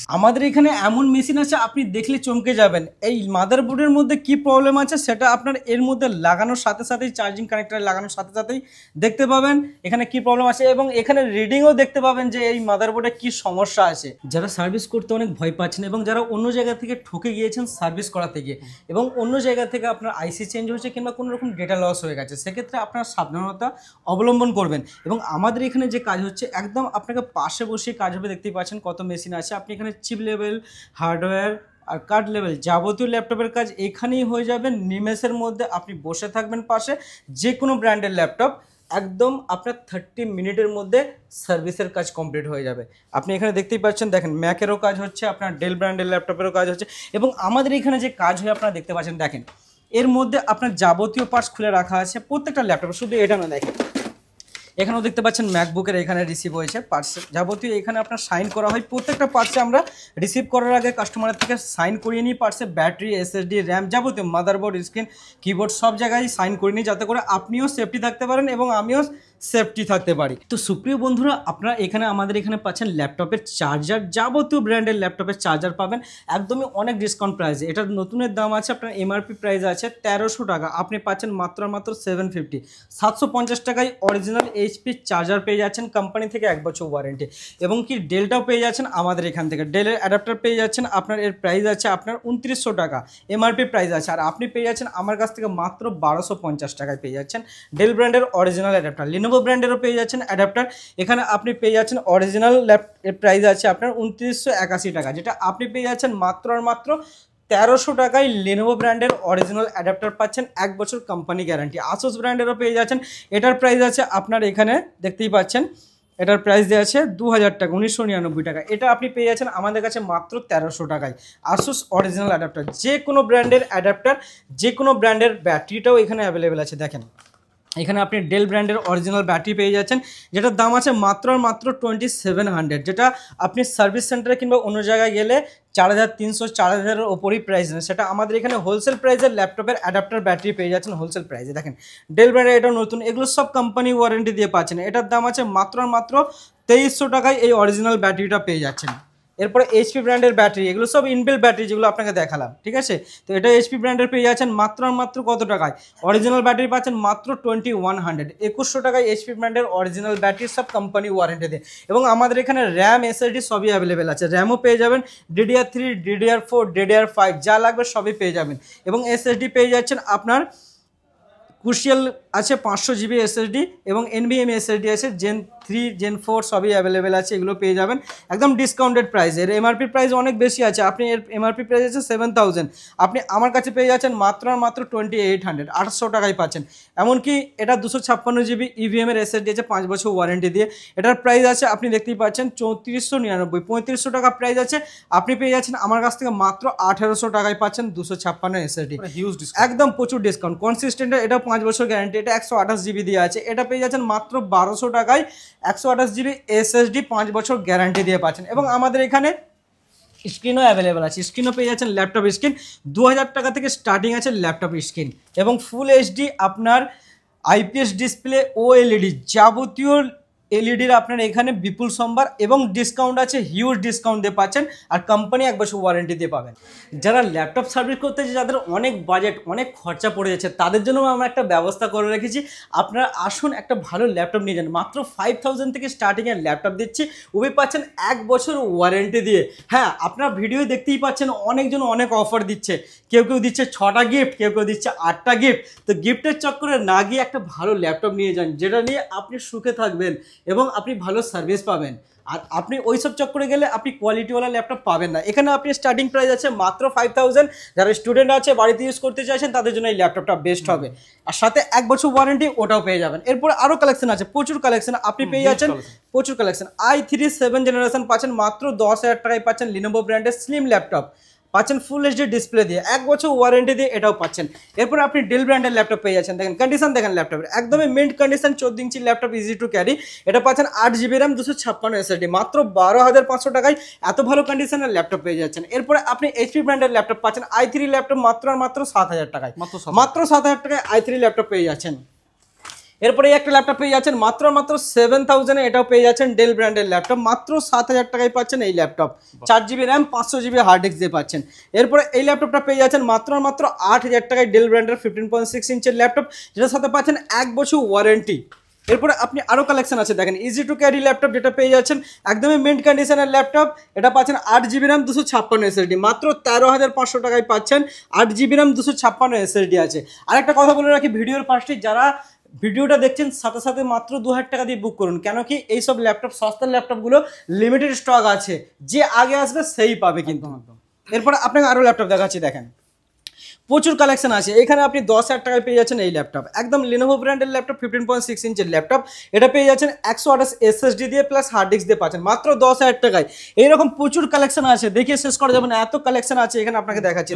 আমাদের এখানে এমন মেশিন আছে আপনি দেখলে চমকে যাবেন। এই মাদারবোর্ডের মধ্যে কি প্রবলেম আছে সেটা আপনার এর মধ্যে লাগানোর সাথে সাথেই, চার্জিং কানেক্টরে লাগানোর সাথে সাথেই দেখতে পাবেন এখানে কি প্রবলেম আছে, এবং এখানে রিডিংও দেখতে পাবেন যে এই মাদারবোর্ডে কি সমস্যা আছে। যারা সার্ভিস করতে অনেক ভয় পাচ্ছেন এবং যারা অন্য জায়গা থেকে ঠকে গিয়েছেন সার্ভিস করাতে গিয়ে, এবং অন্য জায়গা থেকে আপনার আইসি চেঞ্জ হয়েছে কিংবা কোনো রকম ডেটা লস হয়ে গেছে, সেক্ষেত্রে আপনার সাবধানতা অবলম্বন করবেন। এবং আমাদের এখানে যে কাজ হচ্ছে একদম আপনাকে পাশে বসে কাজ হবে। দেখতেই পাচ্ছেন কত মেশিন আছে। আপনি এখানে চিপ লেভেল, হার্ডওয়্যার আর কার্ড লেভেল যাবতীয় ল্যাপটপের কাজ এখানেই হয়ে যাবে। নিমেষের মধ্যে আপনি বসে থাকবেন পাশে, যে কোনো ব্র্যান্ডের ল্যাপটপ একদম আপনার 30 মিনিটের মধ্যে সার্ভিসের কাজ কমপ্লিট হয়ে যাবে। আপনি এখানে দেখতেই পাচ্ছেন, দেখেন ম্যাকেরও কাজ হচ্ছে, আপনার ডেল ব্র্যান্ডের ল্যাপটপেরও কাজ হচ্ছে। এবং আমাদের এখানে যে কাজ হয় আপনারা দেখতে পাচ্ছেন, দেখেন এর মধ্যে আপনার যাবতীয় পার্টস খুলে রাখা আছে প্রত্যেকটা ল্যাপটপে, শুধু এটা না, দেখেন এখানেও দেখতে পাচ্ছেন ম্যাকবুকের এখানে রিসিভ হয়েছে পার্টস যাবতীয়, এখানে আপনার সাইন করা হয় প্রত্যেকটা পার্টসে। আমরা রিসিভ করার আগে কাস্টমারের থেকে সাইন করিয়ে নিই পার্টসে, ব্যাটারি, এসএসডি, র্যাম যাবতীয়, মাদারবোর্ড, স্ক্রিন, কিবোর্ড সব জায়গায় সাইন করে নিই, যাতে করে আপনিও সেফটি থাকতে পারেন এবং আমিও সেফটি থাকতে পারি। তো সুপ্রিয় বন্ধুরা, আপনারা এখানে আমাদের এখানে পাচ্ছেন ল্যাপটপের চার্জার, যাবতীয় ব্র্যান্ডের ল্যাপটপের চার্জার পাবেন একদমই অনেক ডিসকাউন্ট প্রাইসে। এটার নতুনের দাম আছে, আপনার এমআরপি প্রাইস আছে 1300 টাকা, আপনি পাচ্ছেন মাত্র 750, 750 টাকায় অরিজিনাল এইচপি চার্জার পেয়ে যাচ্ছেন কোম্পানি থেকে 1 বছর ওয়ারেন্টি। এবং কি ডেলটাও পেয়ে যাচ্ছেন আমাদের এখান থেকে, ডেলের অ্যাডাপ্টার পেয়ে যাচ্ছেন। আপনার এর প্রাইস আছে আপনার 2900 টাকা এমআরপি প্রাইস আছে, আর আপনি পেয়ে যাচ্ছেন আমার কাছ থেকে মাত্র 1250 টাকায় পেয়ে যাচ্ছেন ডেল ব্র্যান্ডের অরিজিনাল অ্যাডাপ্টার। লিনোভো ব্র্যান্ডেরও পেয়ে যাচ্ছেন অ্যাডাপ্টার, এখানে আপনি পেয়ে যাচ্ছেন অরিজিনাল এর প্রাইস আছে আপনার 2981 টাকা, যেটা আপনি পেয়ে যাচ্ছেন মাত্র আর মাত্র 1300 টাকায় লিনোভো ব্র্যান্ডের অরিজিনাল অ্যাডাপ্টার পাচ্ছেন 1 বছর কোম্পানি গ্যারান্টি। আসুস ব্র্যান্ডেরও পেয়ে যাচ্ছেন, এটার প্রাইস আছে আপনার এখানে দেখতেই পাচ্ছেন, এটার প্রাইস দেওয়া আছে 2000 টাকা, 1999 টাকা, এটা আপনি পেয়ে যাচ্ছেন আমাদের কাছে মাত্র 1300 টাকায়। আসুস অরিজিনাল অ্যাডাপ্টার, যে কোনো ব্র্যান্ডের অ্যাডাপ্টার, যে কোনো ব্র্যান্ডের ব্যাটারিটাও এখানে অ্যাভেলেবেল আছে। দেখেন এখানে আপনি ডেল ব্র্যান্ডের অরিজিনাল ব্যাটারি পেয়ে যাচ্ছেন, যেটার দাম আছে মাত্র আর মাত্র 2700, যেটা আপনি সার্ভিস সেন্টারে কিংবা অন্য জায়গায় গেলে 4300, 4000-এর ওপরই প্রাইস নেই, সেটা আমাদের এখানে হোলসেল প্রাইসের ল্যাপটপের অ্যাডাপ্টার ব্যাটারি পেয়ে যাচ্ছেন হোলসেল প্রাইসে। দেখেন ডেল ব্র্যান্ডের এটা নতুন, এগুলো সব কোম্পানি ওয়ারেন্টি দিয়ে পাচ্ছেন। এটার দাম আছে মাত্র আর মাত্র 2300 টাকায় এই অরিজিনাল ব্যাটারিটা পেয়ে যাচ্ছেন। এরপরে এইচপি ব্র্যান্ডের ব্যাটারি, এগুলো সব ইনবিল্ট ব্যাটারি যেগুলো আপনাকে দেখালাম, ঠিক আছে। তো এটা এইচপি ব্র্যান্ডের পেয়ে যাচ্ছেন মাত্র আর মাত্র কত টাকায়, অরিজিনাল ব্যাটারি পাচ্ছেন মাত্র 2100, 2100 টাকায় এইচপি ব্র্যান্ডের অরিজিনাল ব্যাটারি, সব কোম্পানি ওয়ারেন্টি দিয়ে। এবং আমাদের এখানে র্যাম, এসএসডি সবই অ্যাভেলেবেল আছে, র্যামও পেয়ে যাবেন DDR3, DDR4, DDR5 যা লাগবে সবই পেয়ে যাবেন। এবং এসএসডি পেয়ে যাচ্ছেন আপনার ক্রুশিয়াল আছে 500 জিবি এসএসডি, এবং NVMe এসএসডি আছে Gen 3, Gen 4 সবই অ্যাভেলেবেল আছে, এগুলো পেয়ে যাবেন একদম ডিসকাউন্টেড প্রাইস। এর এমআরপি প্রাইস অনেক বেশি আছে, আপনি এর এমআরপি প্রাইস আছে 7000, আপনি আমার কাছে পেয়ে যাচ্ছেন মাত্র আর মাত্র 2800, 800 টাকায় পাচ্ছেন। এমনকি এটা 256 জিবি EVM এর এসএসডি আছে 5 বছর ওয়ারেন্টি দিয়ে, এটার প্রাইস আছে আপনি দেখতেই পাচ্ছেন 3499, 3500 টাকা প্রাইস আছে, আপনি পেয়ে যাচ্ছেন আমার কাছ থেকে মাত্র 1800 টাকায় পাচ্ছেন 256 এসএসডি, হিউজ ডিসকাউন্ট, একদম প্রচুর ডিসকাউন্ট কনসিস্টেন্ট। এটা 5 বছর গ্যারান্টি, এটা 128 জিবি দিয়ে আছে, এটা পেয়ে যাচ্ছেন মাত্র 1200 টাকায় 128 জিবি এসএসডি 5 বছর গ্যারান্টি দিয়ে পাচ্ছেন। এবং আমাদের এখানে স্ক্রিনও অ্যাভেলেবেল আছে, স্ক্রিনও পেয়ে যাচ্ছেন ল্যাপটপ স্ক্রিন 2000 টাকা থেকে স্টার্টিং আছে ল্যাপটপ স্ক্রিন, এবং ফুল এইচডি আপনার আইপিএস ডিসপ্লে, OLED যাবতীয় এলইডির আপনার এখানে বিপুল সম্ভার, এবং ডিসকাউন্ট আছে, হিউজ ডিসকাউন্ট দিয়ে পাচ্ছেন, আর কোম্পানি 1 বছর ওয়ারেন্টি দিয়ে পাবেন। যারা ল্যাপটপ সার্ভিস করতে চায়, যাদের অনেক বাজেট, অনেক খরচা পড়ে যাচ্ছে, তাদের জন্য আমরা একটা ব্যবস্থা করে রেখেছি। আপনারা আসুন একটা ভালো ল্যাপটপ নিয়ে যান, মাত্র 5000 থেকে স্টার্টিংয়ের ল্যাপটপ দিচ্ছি, ওই পাচ্ছেন 1 বছর ওয়ারেন্টি দিয়ে। হ্যাঁ, আপনার ভিডিও দেখতেই পাচ্ছেন অনেকজন অনেক অফার দিচ্ছে, কেউ কেউ দিচ্ছে 6টা গিফট, কেউ কেউ দিচ্ছে 8টা গিফট। তো গিফটের চক্করে না গিয়ে একটা ভালো ল্যাপটপ নিয়ে যান, যেটা নিয়ে আপনি সুখে থাকবেন এবং আপনি ভালো সার্ভিস পাবেন। আর আপনি ওই সব চক্করে গেলে আপনি কোয়ালিটিওয়ালা ল্যাপটপ পাবেন না। এখানে আপনি স্টার্টিং প্রাইস আছে মাত্র 5000, যারা স্টুডেন্ট আছে বাড়িতে ইউজ করতে চাইছেন তাদের জন্য এই ল্যাপটপটা বেস্ট হবে, আর সাথে 1 বছর ওয়ারেন্টি ওটাও পেয়ে যাবেন। এরপর আরও কালেকশন আছে, প্রচুর কালেকশন আপনি পেয়ে যাচ্ছেন, প্রচুর কালেকশন। i3 7 জেনারেশন পাচ্ছেন মাত্র 10,000 টাকায়, পাচ্ছেন লিনোভো ব্র্যান্ডের স্লিম ল্যাপটপ, পাচ্ছেন ফুল এইচডি ডিসপ্লে দিয়ে, 1 বছর ওয়ারেন্টি দিয়ে এটাও পাচ্ছেন। এরপর আপনি ডেল ব্র্যান্ডের ল্যাপটপ পেয়ে যাচ্ছেন, দেখেন কন্ডিশন, দেখেন ল্যাপটপের একদমই mint condition, 14 inch laptop, easy to carry, এটা পাচ্ছেন 8 জিবি র্যাম, 256 এসএসডি, মাত্র 12500 টাকায় এত ভালো কন্ডিশনের ল্যাপটপ পেয়ে যাচ্ছেন। এরপরে আপনি এইচপি ব্র্যান্ডের ল্যাপটপ পাচ্ছেন i3 ল্যাপটপ মাত্র আর মাত্র 7000 টাকায়, মাত্র 7000 টাকায় i3 ল্যাপটপ পেয়ে যাচ্ছেন। এরপরে একটা ল্যাপটপ পেয়ে যাচ্ছেন মাত্র 7000 এটাও পেয়ে যাচ্ছেন ডেল ব্র্যান্ডের ল্যাপটপ, মাত্র 7000 টাকায় পাচ্ছেন এই laptop. 4GB RAM 500GB hard disk দিয়ে পাচ্ছেন। এরপরে এই ল্যাপটপটা পেয়ে যাচ্ছেন মাত্র 8000 টাকায় ডেল ব্র্যান্ডের 15.6 ইঞ্চের ল্যাপটপ, যেটার সাথে পাচ্ছেন 1 বছর ওয়ারেন্টি। এরপরে আপনি আরো কালেকশন আছে দেখেন, ইজি টু ক্যারি ল্যাপটপ যেটা পেয়ে যাচ্ছেন একদমই মিন্ট কন্ডিশনের ল্যাপটপ, এটা পাচ্ছেন 8GB র্যাম 256 SSD, মাত্র 13500 টাকায় পাচ্ছেন। 8GB র্যাম 256 SSD আছে। আর একটা কথা বলে রাখি ভিডিওর পাশে, যারা ভিডিওটা দেখছেন সাথে সাথে মাত্র 2000 টাকা দিয়ে বুক করুন, কেন কি এইসব ল্যাপটপ সস্তার ল্যাপটপগুলো লিমিটেড স্টক আছে, যে আগে আসবে সেই পাবে কিন্তু। এরপরে আপনাকে আরো ল্যাপটপ দেখাচ্ছি দেখেন, প্রচুর কালেকশন আছে এখানে। আপনি 10,000 টাকায় পেয়ে যাচ্ছেন এই ল্যাপটপ, একদম লিনোভো ব্র্যান্ডের ল্যাপটপ 15.6 ইঞ্চের ল্যাপটপ, এটা পেয়ে যাচ্ছেন 128 SSD দিয়ে প্লাস হার্ড ডিস্ক দিয়ে পাচ্ছেন মাত্র 10,000 টাকায়। এইরকম প্রচুর কালেকশন আছে, দেখিয়ে শেষ করা যাবে না, এত কালেকশন আছে এখানে আপনাকে দেখাচ্ছি।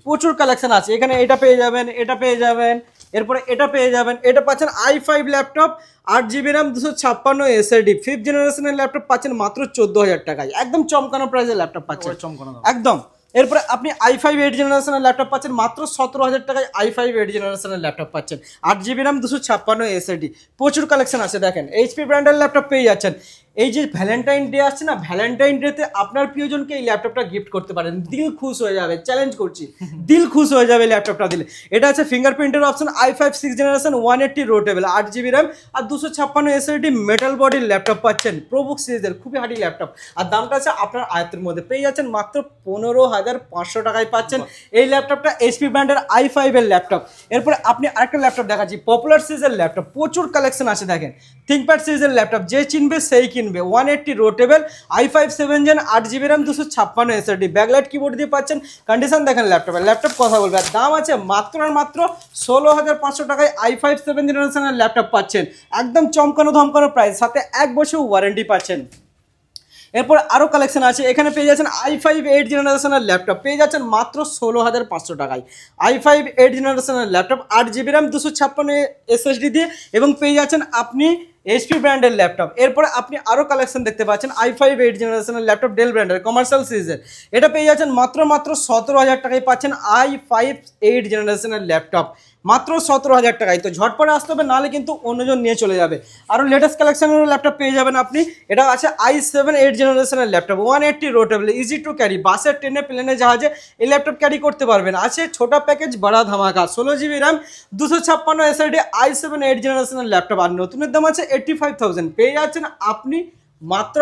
প্রচুর কালেকশন আছে এখানে, এটা পেয়ে যাবেন, এটা পেয়ে যাবেন, এরপরে এটা পেয়ে যাবেন। এটা পাচ্ছেন i5 laptop, 8GB RAM 256 SSD, 5th জেনারেশনের ল্যাপটপ পাচ্ছেন মাত্র 14,000 টাকায়, একদম চমকানো প্রাইসের ল্যাপটপ পাচ্ছেন একদম। এরপরে আপনি i5 8th জেনারেশনের ল্যাপটপ পাচ্ছেন মাত্র 17,000 টাকায়, i5 8th জেনারেশনের ল্যাপটপ পাচ্ছেন, 8GB র্যাম 256 SSD। প্রচুর কালেকশন আছে দেখেন, এইচপি ব্র্যান্ডের ল্যাপটপ পেয়ে যাচ্ছেন। এই যে ভ্যালেন্টাইন ডে আসছে না, ভ্যালেন্টাইন ডেতে আপনার প্রিয়জনকে এই ল্যাপটপটা গিফট করতে পারেন, দিল খুশ হয়ে যাবে, চ্যালেঞ্জ করছি, দিল খুশ হয়ে যাবে ল্যাপটপটা দিলে। এটা আছে ফিঙ্গারপ্রিন্টের option, i5 6th generation 180 rotatable, 8GB RAM আর 256 SSD মেটাল বডির ল্যাপটপ পাচ্ছেন, প্রোবুক সিরিজের খুবই হার্ডি ল্যাপটপ। আর দামটা আছে আপনার আয়ত্তের মধ্যে, পেয়ে যাচ্ছেন মাত্র 15,500 টাকায় পাচ্ছেন এই ল্যাপটপটা, এইচপি ব্র্যান্ডের i5 এর ল্যাপটপ। এরপরে আপনি আরেকটা ল্যাপটপ দেখাচ্ছি, পপুলার সিরিজের ল্যাপটপ, প্রচুর কালেকশন আছে দেখেন। থিংকপ্যাড সিরিজের ল্যাপটপ, যে চিনবে সেই কিনবে, 180 rotatable, i5 7th gen, 8GB RAM 256 SSD, backlight keyboard দিয়ে পাচ্ছেন। কন্ডিশন দেখেন ল্যাপটপের, ল্যাপটপ কথা বলবে। আর দাম আছে মাত্র আর মাত্র 16,500 টাকায় i5 7th জেনারেশনের ল্যাপটপ পাচ্ছেন, একদম চমকানো ধমকানো প্রাইস, সাথে 1 বছর ওয়ারেন্টি পাচ্ছেন। এরপর আরও কালেকশন আছে এখানে, পেয়ে যাচ্ছেন i5 8th জেনারেশনের ল্যাপটপ, পেয়ে যাচ্ছেন মাত্র 16,500 টাকায়, i5 8th জেনারেশনের ল্যাপটপ, 8GB র্যাম 256 SSD দিয়ে, এবং পেয়ে যাচ্ছেন আপনি এইচপি ব্র্যান্ডের ল্যাপটপ। এরপরে আপনি আরও কালেকশন দেখতে পাচ্ছেন, i5 8th জেনারেশনের ল্যাপটপ ডেল ব্র্যান্ডের কমার্শিয়াল সিরিজের, এটা পেয়ে যাচ্ছেন মাত্র 17,000 টাকায় পাচ্ছেন i5 8th জেনারেশনের ল্যাপটপ, মাত্র 17,000 টাকায়। তো ঝটপটে আসতে হবে, নাহলে কিন্তু অন্যজন নিয়ে চলে যাবে। আরও লেটেস্ট কালেকশনের ল্যাপটপ পেয়ে যাবেন আপনি, এটা আছে i7 8th জেনারেশনের ল্যাপটপ, 180 রোটেবল, ইজি টু ক্যারি, বাসে ট্রেনে প্লেনে জাহাজে এই ল্যাপটপ ক্যারি করতে পারবেন। আছে ছোটা প্যাকেজ বড়া ধামাকা, 16GB RAM 256 SSD, i7 8th জেনারেশনের ল্যাপটপ। আর নতুনের দাম আছে 85,000, পেয়ে যাচ্ছেন আপনি মাত্র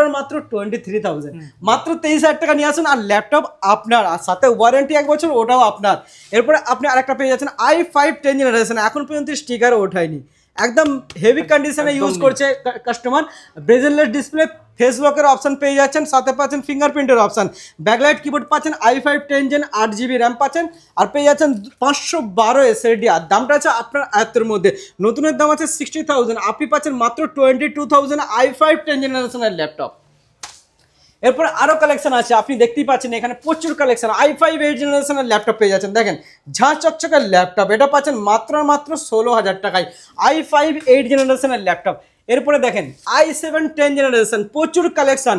23,000, মাত্র 23,000 টাকা নিয়ে আসুন, আর ল্যাপটপ আপনার, আর সাথে ওয়ারেন্টি 1 বছর, ওটাও আপনার। এরপরে আপনি আরেকটা পেয়ে যাচ্ছেন i5 10th জেনারেশন, এখন পর্যন্ত স্টিকারও ওঠায়নি, একদম হেভি কন্ডিশনে ইউজ করছে কাস্টমার, বেজেললেস ডিসপ্লে, ফেস লকের অপশন পেয়ে যাচ্ছেন, সাথে পাচ্ছেন ফিঙ্গারপ্রিন্টের অপশন, ব্যাকলাইট কিবোর্ড পাচ্ছেন, i5 10th gen, 8GB RAM পাচ্ছেন, আর পেয়ে যাচ্ছেন 512 SSD। আর দামটা আছে আপনার আয়ত্তের মধ্যে, নতুনের দাম আছে 60,000, আপনি পাচ্ছেন মাত্র 22,000 i5 10th জেনারেশনের ল্যাপটপ। এরপর আরও কালেকশন আছে, আপনি দেখতেই পাচ্ছেন এখানে প্রচুর কালেকশন, i5 8th জেনারেশনের ল্যাপটপ পেয়ে যাচ্ছেন দেখেন, ঝাঁ চকচকের ল্যাপটপ, এটা পাচ্ছেন মাত্র 16,000 টাকায়, i5 8th জেনারেশনের ল্যাপটপ। এরপরে দেখেন i7 10th জেনারেশন, প্রচুর কালেকশন,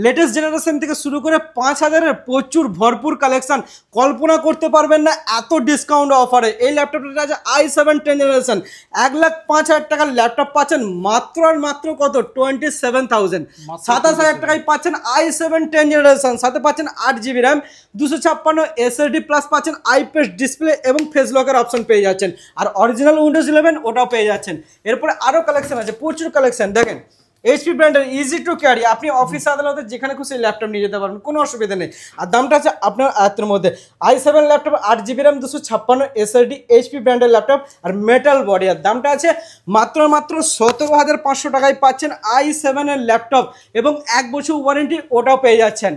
লেটেস্ট জেনারেশন থেকে শুরু করে 5,000-এর প্রচুর ভরপুর কালেকশন, কল্পনা করতে পারবেন না এত ডিসকাউন্ট অফারে। এই ল্যাপটপটা আছে i7 10th জেনারেশন, 1,05,000 টাকার ল্যাপটপ পাচ্ছেন মাত্র আর মাত্র কত, 27,000, 27,000 টাকায় পাচ্ছেন i7 10th জেনারেশন, সাথে পাচ্ছেন 8GB র্যাম 256 SSD, প্লাস পাচ্ছেন আইপিএস ডিসপ্লে এবং ফেস লকের অপশন পেয়ে যাচ্ছেন, আর অরিজিনাল উইন্ডোজ 11 ওটাও পেয়ে যাচ্ছেন। এরপরে আরও কালেকশন আছে, প্রচুর কালেকশন দেখেন, এইচপি ব্র্যান্ডের ইজি টু ক্যারি, আপনি অফিস আদালতে যেখানে খুশি ল্যাপটপ নিয়ে যেতে পারবেন, কোনো অসুবিধা নেই। আর দামটা আছে আপনার আয়ত্তের মধ্যে, i7 laptop, 8GB RAM 256 SSD, HP ব্র্যান্ডের ল্যাপটপ, আর মেটাল বডি। আর দামটা আছে মাত্র 17,500 টাকায় পাচ্ছেন i7 এর ল্যাপটপ, এবং 1 বছর ওয়ারেন্টি, ওটাও পেয়ে যাচ্ছেন।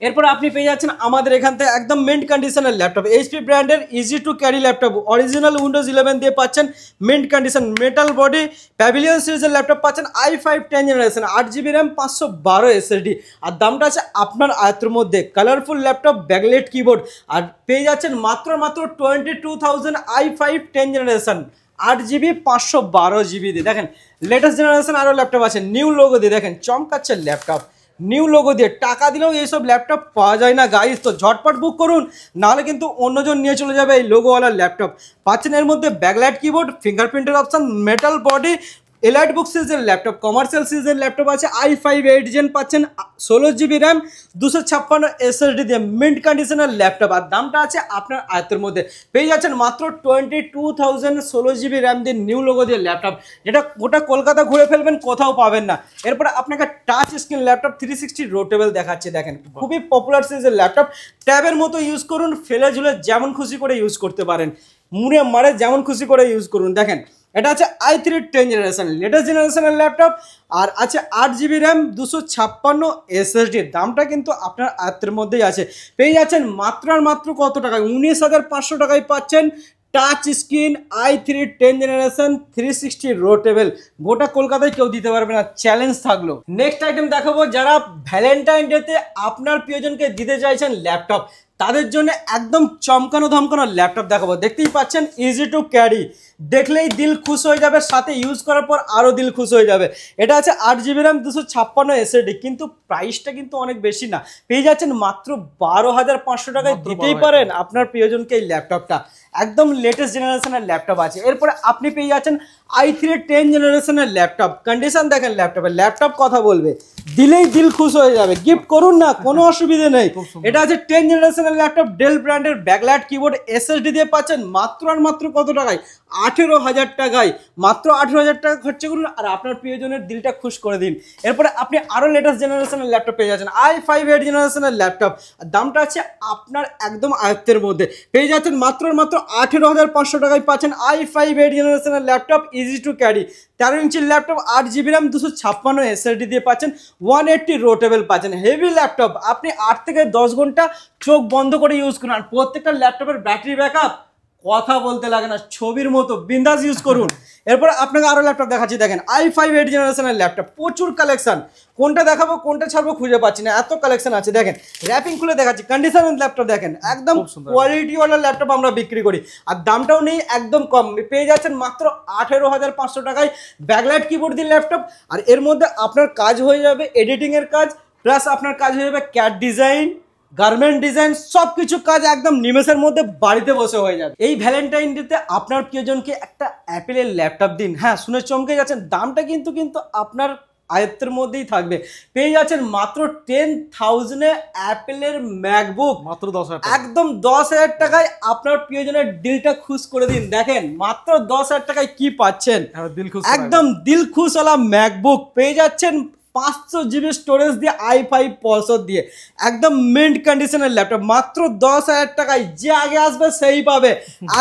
এরপর আপনি পেয়ে যাচ্ছেন আমাদের এখান থেকে একদম মিন্ট কন্ডিশনের ল্যাপটপ, এইচপি ব্র্যান্ডের easy to carry laptop, original Windows 11 দিয়ে পাচ্ছেন, mint condition, metal body, pavilion সিরিজের ল্যাপটপ পাচ্ছেন, i5 10th generation, 8GB RAM 512 SSD। আর দামটা আছে আপনার আয়ত্তের মধ্যে, কালারফুল ল্যাপটপ, ব্যাকলাইট কিবোর্ড, আর পেয়ে যাচ্ছেন মাত্র 22,000 i5 10th generation, 8GB 512GB দিয়ে। দেখেন লেটেস্ট জেনারেশন আরও ল্যাপটপ আছে, নিউ লোগো দিয়ে, দেখেন চমকাচ্ছে ল্যাপটপ, নিউ লোগো দিয়ে, টাকা দিলেও এইসব ল্যাপটপ পাওয়া যায় না গাইস। তো ঝটপট বুক করুন, নাহলে কিন্তু অন্যজন নিয়ে চলে যাবে এই লোগোওয়ালা ল্যাপটপ। পাচ্ছেন এর মধ্যে ব্যাকলাইট কিবোর্ড, ফিঙ্গারপ্রিন্টের option, metal body, EliteBook সিরিজের ল্যাপটপ, কমার্শিয়াল সিরিজের ল্যাপটপ আছে, i5 8 জেন পাচ্ছেন, 16GB র্যাম, 256 SSD দিয়ে মিন্ট কন্ডিশনের ল্যাপটপ। আর দামটা আছে আপনার আয়ত্তের মধ্যে, পেয়ে যাচ্ছেন মাত্র 22,000 16GB র্যাম দিয়ে নিউ লোগো দিয়ে ল্যাপটপ, যেটা গোটা কলকাতা ঘুরে ফেলবেন, কোথাও পাবেন না। এরপরে আপনাকে টাচ স্ক্রিন ল্যাপটপ 360 রোটেবল দেখাচ্ছে, দেখেন খুবই পপুলার সিরিজের ল্যাপটপ। ট্যাবের মতো ইউজ করুন, ফেলে ঝুলে যেমন খুশি করে ইউজ করতে পারেন, মুড়ে মারে যেমন খুশি করে ইউজ করুন। দেখেন এটা আছে i3 10 জেনারেশন, লেটেস্ট জেনারেশনের ল্যাপটপ, আর আছে 8GB র্যাম, 256 SSD। দামটা কিন্তু আপনার আয়ত্তের মধ্যেই আছে, পেয়ে যাচ্ছেন মাত্র আর মাত্র কত টাকায়? 19,500 টাকায় পাচ্ছেন টাচ স্ক্রিন i3 10 জেনারেশন 360 রোটেবল। গোটা কলকাতায় কেউ দিতে পারবে না, চ্যালেঞ্জ থাকলো। নেক্সট আইটেম দেখাবো, যারা ভ্যালেন্টাইন ডেতে আপনার প্রিয়জনকে দিতে চাইছেন ল্যাপটপ, তাদের জন্য একদম চমকানো ধমকানো ল্যাপটপ দেখাবো। দেখতেই পাচ্ছেন ইজি টু ক্যারি, দেখলেই দিল খুশ হয়ে যাবে, সাথে ইউজ করার পর আরও দিল খুশ হয়ে যাবে। এটা আছে 8GB র্যাম, 256 SSD, কিন্তু প্রাইসটা কিন্তু অনেক বেশি না, পেয়ে যাচ্ছেন মাত্র 12,500 টাকায়। দিতেই পারেন আপনার প্রিয়জনকে এই ল্যাপটপটা, একদম লেটেস্ট জেনারেশনের ল্যাপটপ আছে। এরপরে আপনি পেয়ে যাচ্ছেন i3 10 জেনারেশনের ল্যাপটপ। কন্ডিশন দেখেন ল্যাপটপের, ল্যাপটপ কথা বলবে, দিলেই দিল খুশ হয়ে যাবে, গিফট করুন না, কোনো অসুবিধে নেই। এটা আছে 10 জেনারেশনের ল্যাপটপ, ডেল ব্র্যান্ডের ব্যাকলাইট কিবোর্ড, SSD দিয়ে পাচ্ছেন মাত্র আর মাত্র কত টাকায়? 18,000 টাকায়। মাত্র 18,000 টাকা খরচা করুন আর আপনার প্রিয়জনের দিলটা খুশ করে দিন। এরপরে আপনি আরও লেটেস্ট জেনারেশনের ল্যাপটপ পেয়ে যাচ্ছেন, i5 8 জেনারেশনের ল্যাপটপ। দামটা আছে আপনার একদম আয়ত্তের মধ্যে, পেয়ে যাচ্ছেন মাত্র আর মাত্র 18,500 টাকায় পাচ্ছেন i5 8 জেনারেশনের ল্যাপটপ, ইজি টু ক্যারি, 13 ইঞ্চির ল্যাপটপ, 8GB র্যাম, 256 SSD দিয়ে পাচ্ছেন, 180 রোটেবল পাচ্ছেন। হেভি ল্যাপটপ, আপনি 8 থেকে 10 ঘন্টা চোখ বন্ধ করে ইউজ করুন। আর প্রত্যেকটা ল্যাপটপের ব্যাটারি ব্যাকআপ কথা বলতে লাগে না, ছবির মতো, বিন্দাস ইউজ করুন। এরপর আপনাকে আরও ল্যাপটপ দেখাচ্ছি, দেখেন i5 8 জেনারেশনের ল্যাপটপ, প্রচুর কালেকশন, কোনটা দেখাবো কোনটা ছাড়বো খুঁজে পাচ্ছি না, এত কালেকশন আছে। দেখেন র্যাপিং খুলে দেখাচ্ছি, কন্ডিশনের ল্যাপটপ দেখেন, একদম কোয়ালিটিওয়ালা ল্যাপটপ আমরা বিক্রি করি, আর দামটাও নেই একদম কম, পেয়ে যাচ্ছেন মাত্র 18,500 টাকায় ব্যাকলাইট কিবোর্ড দিয়ে ল্যাপটপ। আর এর মধ্যে আপনার কাজ হয়ে যাবে এডিটিংয়ের কাজ, প্লাস আপনার কাজ হয়ে যাবে ক্যাট ডিজাইন, গার্মেন্ট ডিজাইন, সব কিছু কাজ একদম নিমেষের মধ্যে বাড়িতে বসে হয়ে যাবে। এই ভ্যালেন্টাইন ডেতে আপনার প্রিয়জনকে একটা অ্যাপেলের ল্যাপটপ দিন। হ্যাঁ, শুনে চমকে যাচ্ছেন, দামটা কিন্তু আপনার আয়ত্তের মধ্যেই থাকবে, পেয়ে যাচ্ছেন মাত্র 10,000-এ অ্যাপেলের ম্যাকবুক, মাত্র 10,000, একদম 10,000 টাকায় আপনার প্রিয়জনের দিলটা খুশ করে দিন। দেখেন মাত্র 10,000 টাকায় কি পাচ্ছেন, একদম দিল খুশওয়ালা ম্যাকবুক পেয়ে যাচ্ছেন, 500GB স্টোরেজ দিয়ে, i5 প্রসেসর দিয়ে, একদম মিন্ট কন্ডিশনের ল্যাপটপ, মাত্র 10,000 টাকায়। যে আগে আসবে সেই পাবে,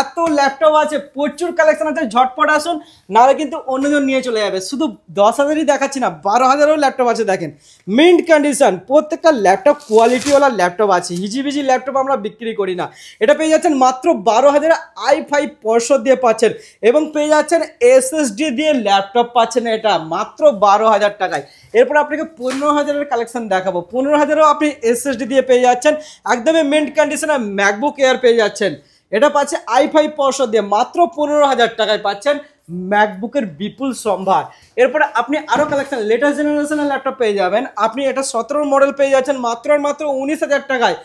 এত ল্যাপটপ আছে, প্রচুর কালেকশন আছে, ঝটপট আসুন, নাহলে কিন্তু অন্যজন নিয়ে চলে যাবে। শুধু 10,000-ই দেখাচ্ছি না, 12,000-ও ল্যাপটপ আছে। দেখেন মিন্ট কন্ডিশন, প্রত্যেকটা ল্যাপটপ কোয়ালিটিওয়ালা ল্যাপটপ আছে, হিজিবিজি ল্যাপটপ আমরা বিক্রি করি না। এটা পেয়ে যাচ্ছেন মাত্র 12,000 i5 প্রসেসর দিয়ে পাচ্ছেন, এবং পেয়ে যাচ্ছেন SSD দিয়ে ল্যাপটপ পাচ্ছেন, এটা মাত্র 12,000 টাকায়। এরপর আপনাকে 15,000-এর কালেকশন দেখাবো, 15,000-ও আপনি SSD দিয়ে পেয়ে যাচ্ছেন, একদমই মিন্ট কন্ডিশনে ম্যাকবুক এয়ার পেয়ে যাচ্ছেন। এটা পাচ্ছে i5 প্রসেসর দিয়ে, মাত্র 15,000 টাকায় পাচ্ছেন ম্যাকবুকের বিপুল সম্ভার। এরপরে আপনি আরও কালেকশন লেটেস্ট জেনারেশনের ল্যাপটপ পেয়ে যাবেন। আপনি এটা 17 মডেল পেয়ে যাচ্ছেন মাত্র আর মাত্র 19,000 টাকায়,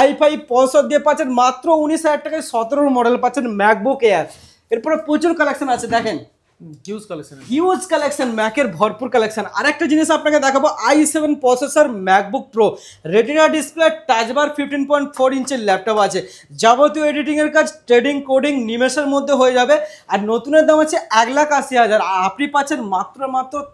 i5 প্রসেসর দিয়ে পাচ্ছেন মাত্র 19,000 টাকায়, 17 মডেল পাচ্ছেন ম্যাকবুক এয়ার। এরপরে প্রচুর কালেকশন আছে, দেখেন হিউজ কালেকশন, ম্যাকের ভরপুর কালেকশন। আরেকটা জিনিস আপনাকে দেখাবো, i7 processor MacBook Pro, retina display, touchbar, 15.4 ইঞ্চের ল্যাপটপ আছে, যাবতীয় এডিটিংয়ের কাজ, ট্রেডিং, কোডিং নিমেষের মধ্যে হয়ে যাবে। আর নতুনের দাম আছে 1,80,000, আপনি পাচ্ছেন মাত্র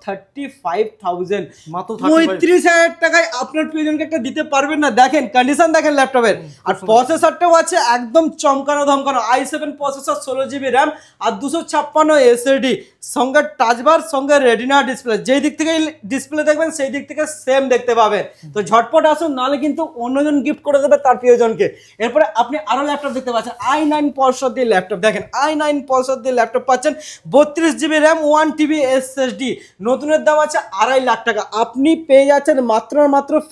35,000, মাত্র 35,000 টাকায় আপনার প্রিয়জনকে একটা দিতে পারবেন না। দেখেন কন্ডিশন দেখেন ল্যাপটপের, আর প্রসেসরটাও আছে একদম চমকানো ধমকানো, i7 প্রসেসর, 16GB র্যাম, আর 256 SSD, সঙ্গে টাচবার, সঙ্গে রেটিনা ডিসপ্লে, যেই দিক থেকে ডিসপ্লে দেখবেন সেই দিক থেকে সেম দেখতে পাবেন। তো ঝটপট আসুন, নাহলে কিন্তু অন্যজন গিফট করে দেবে তার প্রিয়জনকে। এরপরে আপনি আরো ল্যাপটপ দেখতে পাচ্ছেন, i9 প্রসেসর দিয়ে ল্যাপটপ, দেখেন i9 প্রসেসর দিয়ে ল্যাপটপ পাচ্ছেন, 32GB র্যাম, 1TB SSD, নতুনের দাম আছে 2.5 লাখ টাকা, আপনি পেয়ে যাচ্ছেন মাত্র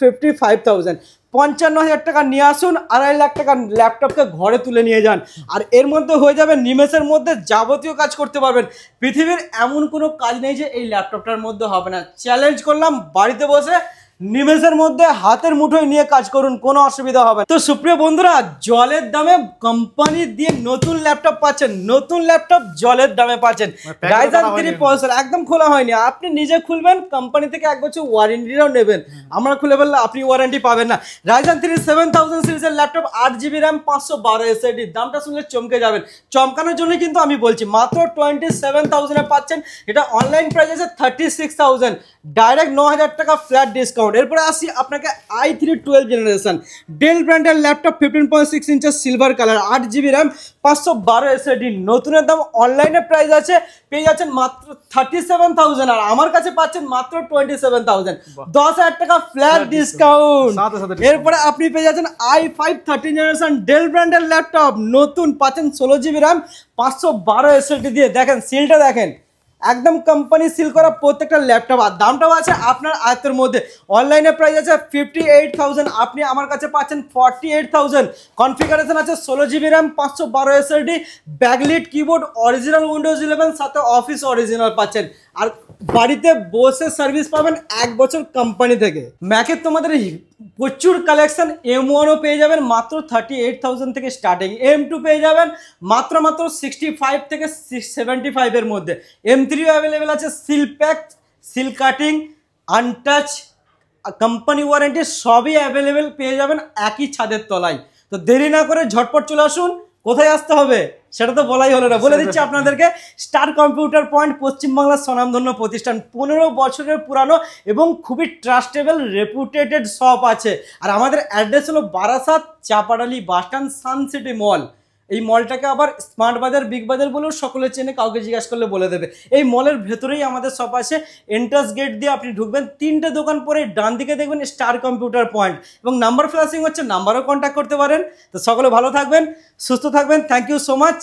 55,000। 55,000 টাকা নিয়ে আসুন, 2.5 লাখ টাকা ল্যাপটপকে ঘরে তুলে নিয়ে যান, আর এর মধ্যে হয়ে যাবে নিমেষের মধ্যে যাবতীয় কাজ করতে পারবেন। পৃথিবীর এমন কোনো কাজ নেই যে এই ল্যাপটপটার মধ্যে হবে না, চ্যালেঞ্জ করলাম, বাড়িতে বসে নিমেষের মধ্যে হাতের মুঠোয় নিয়ে কাজ করুন, কোনো অসুবিধা হবে না। তো সুপ্রিয় বন্ধুরা, জলের দামে কোম্পানি দিয়ে নতুন ল্যাপটপ পাচ্ছেন, নতুন ল্যাপটপ জলের দামে পাচ্ছেন। রাইজেন 3 প্রসেসর একদম খোলা হয়নি, আপনি নিজে খুলবেন, কোম্পানি থেকে 1 বছর ওয়ারেন্টিটাও নেবেন। আমরা খুলে বললে আপনি ওয়ারেন্টি পাবেন না। রাইজেন 3 7000 সিরিজের ল্যাপটপ 8GB র্যাম 512 SSD, দামটা শুনলে চমকে যাবেন। চমকানোর জন্য কিন্তু আমি বলছি মাত্র 27,000 এ পাচ্ছেন। এটা অনলাইন প্রাইস আছে 36,000, ডাইরেক্ট 9,000 টাকা ফ্ল্যাট ডিসকাউন্ট। এরপরে আসি আপনাকে i3 12 জেনারেশন ডেল ব্র্যান্ডের ল্যাপটপ 15.6 ইঞ্চের silver colour 8GB RAM 512 SSD, নতুনের দাম অনলাইনে প্রাইস আছে পেয়ে যাচ্ছেন মাত্র 37,000, আর আমার কাছে পাচ্ছেন মাত্র 27,000, 10,000 টাকা ফ্ল্যাট ডিসকাউন্ট। এরপরে আপনি পেয়ে যাচ্ছেন i5 13 জেনারেশন ডেল ব্র্যান্ডের ল্যাপটপ, নতুন পাচ্ছেন 16GB র্যাম 512 SSD দিয়ে। দেখেন সিলটা দেখেন, একদম কোম্পানি সিল করা প্রত্যেকটা ল্যাপটপ, আর দামটাও আছে আপনার আয়ত্তের মধ্যে। অনলাইনে প্রাইস আছে 58,000, আপনি আমার কাছে পাচ্ছেন 48,000। কনফিগারেশন আছে 16GB RAM 512 SSD, backlit keyboard, original Windows 11 সাথে অফিস অরিজিনাল পাচ্ছেন, আর বাড়িতে বসে সার্ভিস পাবেন 1 বছর কোম্পানি থেকে। ম্যাকের তোমাদের প্রচুর কালেকশন, M1ও পেয়ে যাবেন মাত্র 38,000 থেকে স্টার্টিং, M2 পেয়ে যাবেন মাত্র 65 থেকে 75 এর মধ্যে, M3ও অ্যাভেলেবেল আছে। Seal pack, seal cutting, untouch, company warranty সবই অ্যাভেলেবেল পেয়ে যাবেন একই ছাদের তলায়। তো দেরি না করে ঝটপট চলে আসুন। কোথায় আসতে হবে সেটা তো বলাই হলো না, বলে দিচ্ছি আপনাদেরকে। স্টার কম্পিউটার পয়েন্ট পশ্চিমবাংলার স্বনামধন্য প্রতিষ্ঠান, 15 বছরের পুরানো এবং খুবই ট্রাস্টেবল রেপুটেটেড শপ আছে। আর আমাদের অ্যাড্রেস হলো বারাসাত চাপাডালি বাসস্ট্যান্ড, সানসিটি মল। এই মলটাকে আবার স্মার্ট বাজার, বিগ বাজার বলেও সকলে চেনে, কাউকে জিজ্ঞাসা করলে বলে দেবে। এই মলের ভেতরেই আমাদের শপ আছে। এন্ট্রান্স গেট দিয়ে আপনি ঢুকবেন, 3টে দোকান পরে ডান দিকে দেখবেন স্টার কম্পিউটার পয়েন্ট, এবং নাম্বার ফ্ল্যাশিং হচ্ছে, নাম্বারও কন্ট্যাক্ট করতে পারেন। তো সকলে ভালো থাকবেন, সুস্থ থাকবেন, থ্যাংক ইউ সো মাচ।